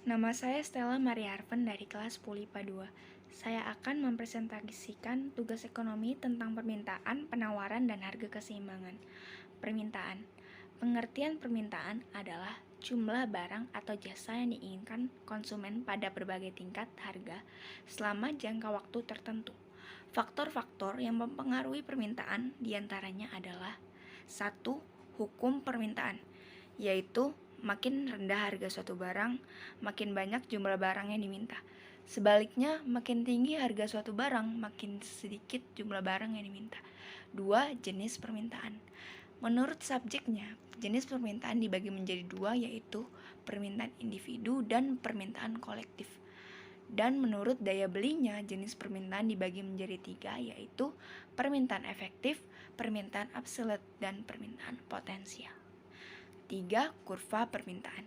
Nama saya Stella Maria Arven dari kelas 10 IPA 2. Saya akan mempresentasikan tugas ekonomi tentang permintaan, penawaran, dan harga keseimbangan. Permintaan. Pengertian permintaan adalah jumlah barang atau jasa yang diinginkan konsumen pada berbagai tingkat harga selama jangka waktu tertentu. Faktor-faktor yang mempengaruhi permintaan diantaranya adalah 1. Hukum permintaan, yaitu makin rendah harga suatu barang, makin banyak jumlah barang yang diminta. Sebaliknya, makin tinggi harga suatu barang, makin sedikit jumlah barang yang diminta. 2. Jenis permintaan. Menurut subjeknya, jenis permintaan dibagi menjadi 2, yaitu permintaan individu dan permintaan kolektif. Dan menurut daya belinya, jenis permintaan dibagi menjadi 3, yaitu permintaan efektif, permintaan absolut, dan permintaan potensial. 3. Kurva permintaan.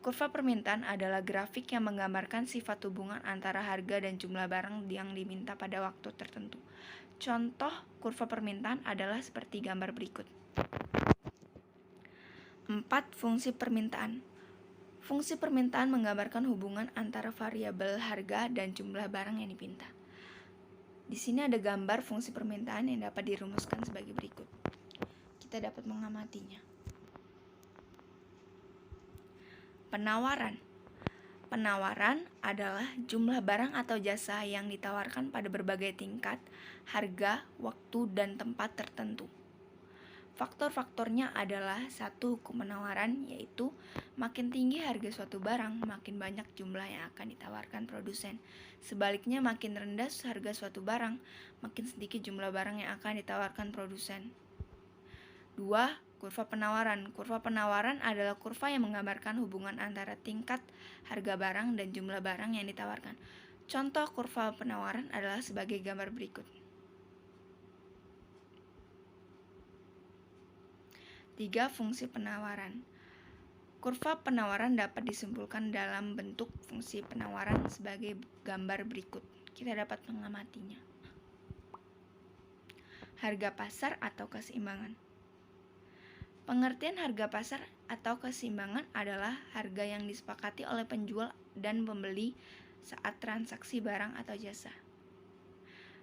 Kurva permintaan adalah grafik yang menggambarkan sifat hubungan antara harga dan jumlah barang yang diminta pada waktu tertentu. Contoh kurva permintaan adalah seperti gambar berikut. 4. Fungsi permintaan. Fungsi permintaan menggambarkan hubungan antara variabel harga dan jumlah barang yang diminta. Di sini ada gambar fungsi permintaan yang dapat dirumuskan sebagai berikut. Kita dapat mengamatinya. Penawaran. Penawaran adalah jumlah barang atau jasa yang ditawarkan pada berbagai tingkat, harga, waktu, dan tempat tertentu. Faktor-faktornya adalah 1. Hukum penawaran, yaitu makin tinggi harga suatu barang, makin banyak jumlah yang akan ditawarkan produsen. Sebaliknya, makin rendah harga suatu barang, makin sedikit jumlah barang yang akan ditawarkan produsen. 2. Kurva penawaran. Kurva penawaran adalah kurva yang menggambarkan hubungan antara tingkat harga barang dan jumlah barang yang ditawarkan. Contoh kurva penawaran adalah sebagai gambar berikut. 3. Fungsi penawaran. Kurva penawaran dapat disimpulkan dalam bentuk fungsi penawaran sebagai gambar berikut. Kita dapat mengamatinya. Harga pasar atau keseimbangan. Pengertian harga pasar atau keseimbangan adalah harga yang disepakati oleh penjual dan pembeli saat transaksi barang atau jasa.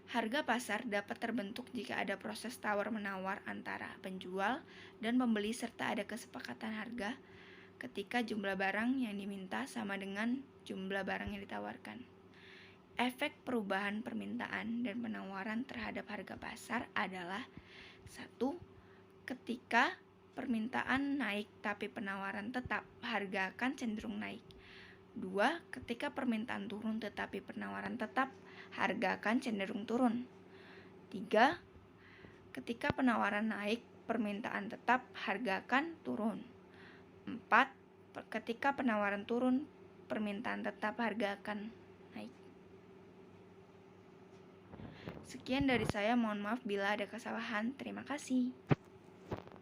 Harga pasar dapat terbentuk jika ada proses tawar-menawar antara penjual dan pembeli serta ada kesepakatan harga ketika jumlah barang yang diminta sama dengan jumlah barang yang ditawarkan. Efek perubahan permintaan dan penawaran terhadap harga pasar adalah 1. Ketika permintaan naik tapi penawaran tetap, harga akan cenderung naik. 2. Ketika permintaan turun tetapi penawaran tetap, harga akan cenderung turun. 3. Ketika penawaran naik, permintaan tetap, harga akan turun. 4. Ketika penawaran turun, permintaan tetap, harga akan naik. Sekian dari saya, mohon maaf bila ada kesalahan. Terima kasih.